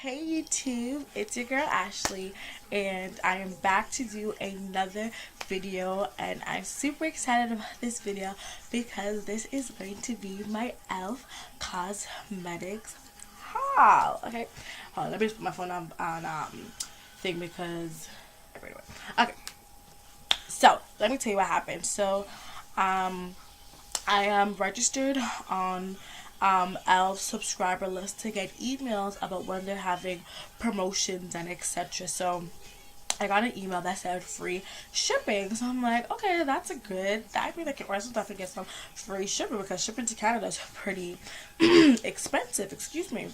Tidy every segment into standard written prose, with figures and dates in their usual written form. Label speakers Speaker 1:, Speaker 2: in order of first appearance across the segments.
Speaker 1: Hey YouTube, it's your girl Ashley, and I am back to do another video, and I'm super excited about this video because this is going to be my e.l.f. Cosmetics haul. Okay, hold on, let me just put my phone on thing because okay. So let me tell you what happened. So I am registered on e.l.f. subscriber list to get emails about when they're having promotions and etc. So I got an email that said free shipping. So I'm like, okay, that's a good. I mean, I can order some stuff and get some free shipping because shipping to Canada is pretty expensive. Excuse me.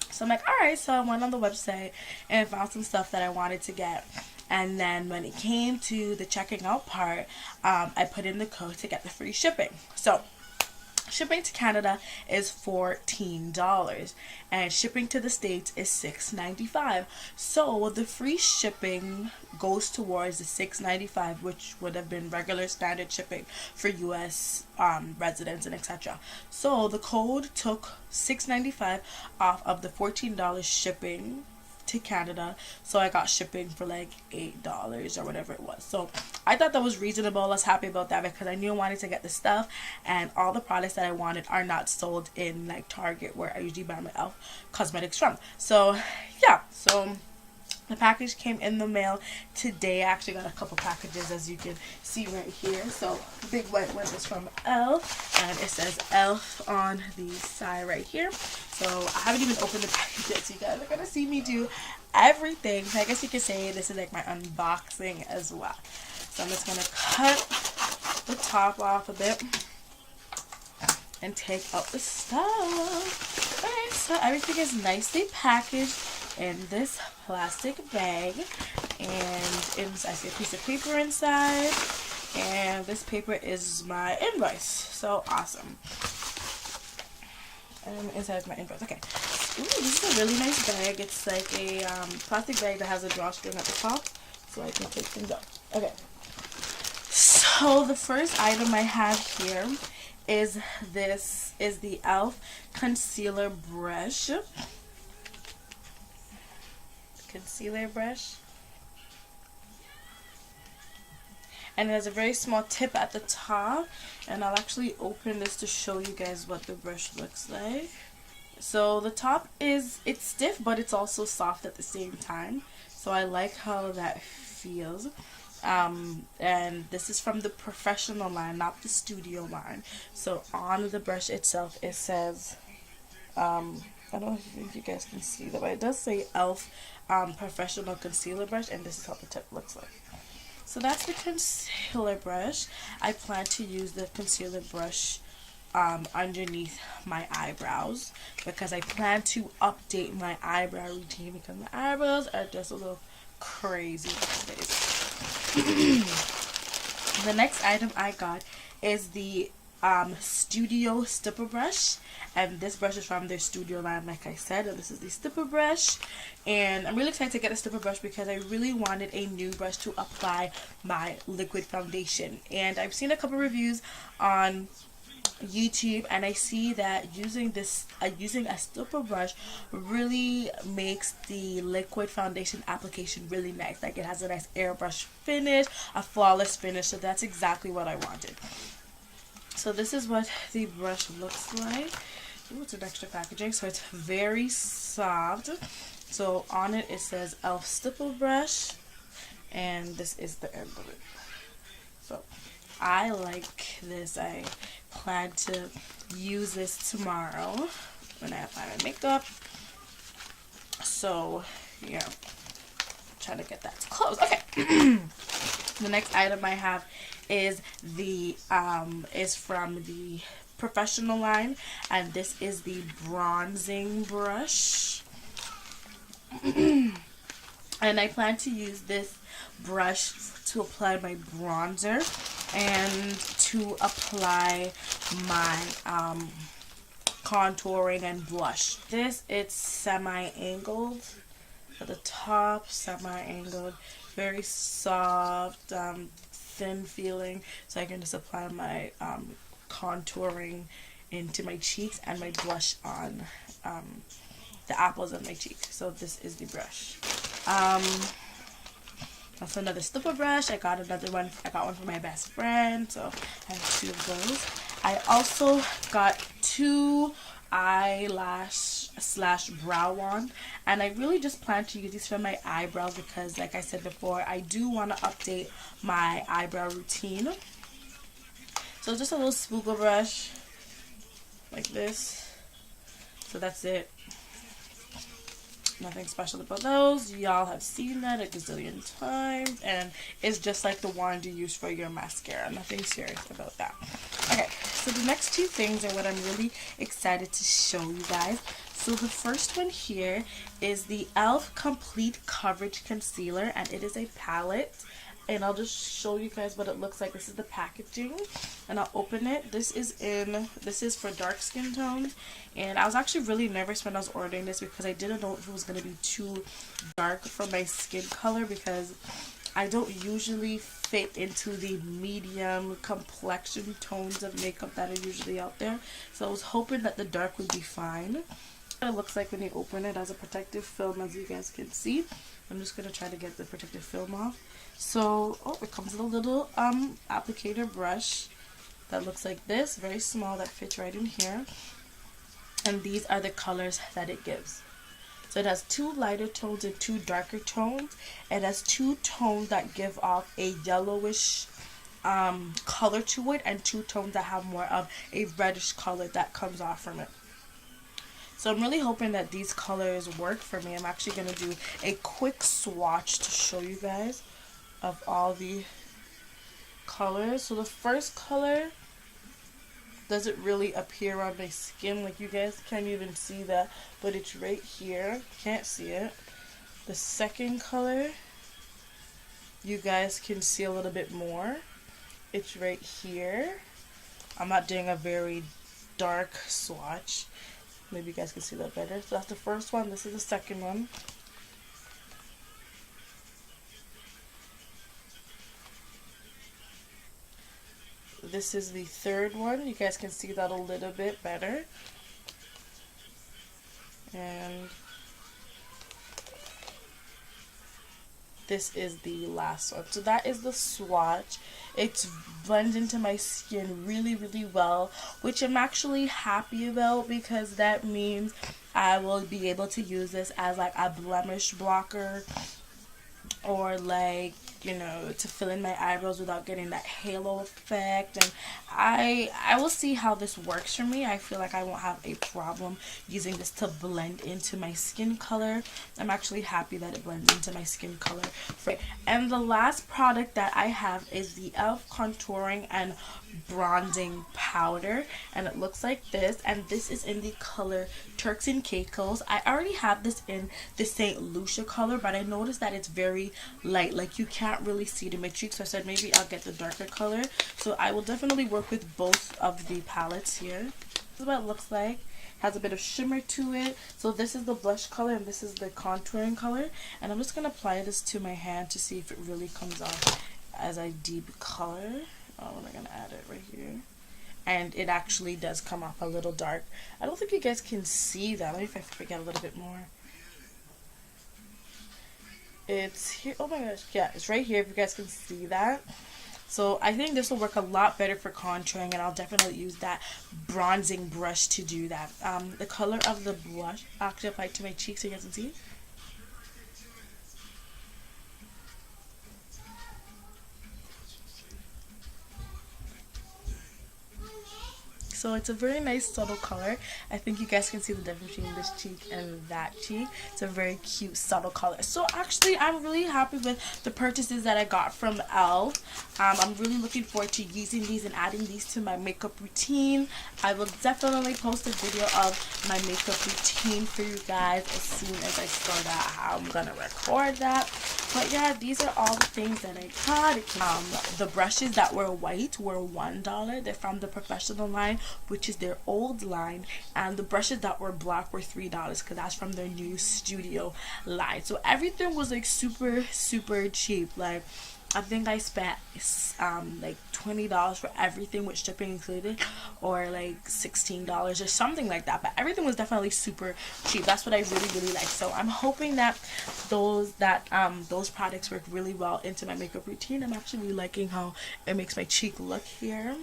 Speaker 1: So I'm like, alright, so I went on the website and found some stuff that I wanted to get. And then when it came to the checking out part, I put in the code to get the free shipping. So shipping to Canada is $14 and shipping to the States is $6.95. So the free shipping goes towards the $6.95, which would have been regular standard shipping for US residents and etc. So the code took $6.95 off of the $14 shipping to Canada, so I got shipping for like $8 or whatever it was. So I thought that was reasonable. I was happy about that because I knew I wanted to get the stuff, and all the products that I wanted are not sold in like Target, where I usually buy my e.l.f. cosmetics from. So yeah, so the package came in the mail today. I actually got a couple packages, as you can see right here. So the big white one is from e.l.f. and it says e.l.f. on the side right here. So I haven't even opened the package yet, so you guys are gonna see me do everything. So I guess you could say this is like my unboxing as well. So I'm just gonna cut the top off a bit and take out the stuff. Alright, so everything is nicely packaged in this plastic bag, and I see a piece of paper inside, and this paper is my invoice. So awesome. And inside is my invoice. Okay. Ooh, this is a really nice bag. It's like a plastic bag that has a drawstring at the top, so I can take things out. Okay. So the first item I have here is the e.l.f. concealer brush. Concealer brush, and it has a very small tip at the top, and I'll actually open this to show you guys what the brush looks like. So the top it's stiff, but it's also soft at the same time, so I like how that feels. And this is from the professional line, not the studio line. So on the brush itself it says I don't know if you guys can see that, but it does say e.l.f. Professional concealer brush, and this is how the tip looks like. So that's the concealer brush. I plan to use the concealer brush underneath my eyebrows because I plan to update my eyebrow routine because my eyebrows are just a little crazy these days. The next item I got is the studio stipple brush, and this brush is from their studio line, like I said, and this is the stipple brush. And I'm really excited to get a stipple brush because I really wanted a new brush to apply my liquid foundation. And I've seen a couple reviews on YouTube, and I see that using a stipple brush really makes the liquid foundation application really nice. Like, it has a nice airbrush finish, a flawless finish. So that's exactly what I wanted. So this is what the brush looks like. Ooh, it's an extra packaging, so it's very soft. So on it says e.l.f. stipple brush, and this is the end of it. So I like this. I plan to use this tomorrow when I apply my makeup. So yeah, trying to get that to close. Okay. The next item I have is from the professional line, and this is the bronzing brush. And I plan to use this brush to apply my bronzer and to apply my contouring and blush. It's semi-angled at the top, semi-angled, very soft, thin feeling, so I can just apply my contouring into my cheeks and my blush on the apples of my cheek. So this is the brush. That's another stipple brush. I got another one. I got one for my best friend, so I have 2 of those. I also got 2 eyelash / brow wand, and I really just plan to use these for my eyebrows because, like I said before, I do want to update my eyebrow routine. So just a little spooggle brush like this. So that's it. Nothing special about those. Y'all have seen that a gazillion times, and it's just like the wand you use for your mascara. Nothing serious about that. Okay, so the next 2 things are what I'm really excited to show you guys. So the first one here is the e.l.f. Complete Coverage Concealer, and it is a palette. And I'll just show you guys what it looks like. This is the packaging, and I'll open it. This is for dark skin tones, and I was actually really nervous when I was ordering this because I didn't know if it was going to be too dark for my skin color, because I don't usually fit into the medium complexion tones of makeup that are usually out there. So I was hoping that the dark would be fine. What it looks like when you open it as a protective film, as you guys can see. I'm just going to try to get the protective film off. So, it comes with a little applicator brush that looks like this, very small, that fits right in here. And these are the colors that it gives. So it has 2 lighter tones and 2 darker tones. It has 2 tones that give off a yellowish color to it, and 2 tones that have more of a reddish color that comes off from it. So I'm really hoping that these colors work for me. I'm actually going to do a quick swatch to show you guys of all the colors. So the first color doesn't really appear on my skin, like you guys can't even see that, but it's right here. Can't see it. The second color, you guys can see a little bit more. It's right here. I'm not doing a very dark swatch. Maybe you guys can see that better. So that's the first one. This is the second one. This is the third one. You guys can see that a little bit better. And this is the last one. So that is the swatch. It blends into my skin really, really well, which I'm actually happy about, because that means I will be able to use this as like a blemish blocker, or like, you know, to fill in my eyebrows without getting that halo effect. And I will see how this works for me. I feel like I won't have a problem using this to blend into my skin color. I'm actually happy that it blends into my skin color. And the last product that I have is the e.l.f. Contouring and Bronzing Powder, and it looks like this, and this is in the color Turks and Caicos. I already have this in the St. Lucia color, but I noticed that it's very light, like you can't really see it in my cheeks, so I said maybe I'll get the darker color. So I will definitely work with both of the palettes here. This is what it looks like. Has a bit of shimmer to it. So this is the blush color and this is the contouring color, and I'm just going to apply this to my hand to see if it really comes off as a deep color. I'm going to add it right here, and it actually does come off a little dark. I don't think you guys can see that. Let me forget a little bit more. It's here. Oh my gosh, yeah, it's right here if you guys can see that. So I think this will work a lot better for contouring, and I'll definitely use that bronzing brush to do that. The color of the blush, I'll actually apply it to my cheeks so you guys can see. So it's a very nice subtle color. I think you guys can see the difference between this cheek and that cheek. It's a very cute subtle color. So actually I'm really happy with the purchases that I got from e.l.f. I'm really looking forward to using these and adding these to my makeup routine. I will definitely post a video of my makeup routine for you guys as soon as I start out how I'm gonna record that. But yeah, these are all the things that I got. The brushes that were white were $1. They're from the Professional line, which is their old line, and the brushes that were black were $3 because that's from their new Studio line. So everything was like super cheap. Like I think I spent like $20 for everything with shipping included, or like $16 or something like that. But everything was definitely super cheap. That's what I really like. So I'm hoping that those products work really well into my makeup routine. I'm actually really liking how it makes my cheek look here.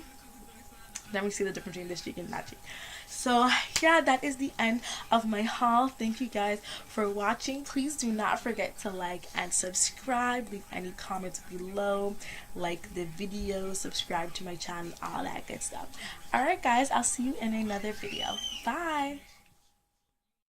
Speaker 1: Let me see the difference between this cheek and that cheek. So yeah, that is the end of my haul. Thank you guys for watching. Please do not forget to like and subscribe. Leave any comments below. Like the video, subscribe to my channel, all that good stuff. Alright guys, I'll see you in another video. Bye!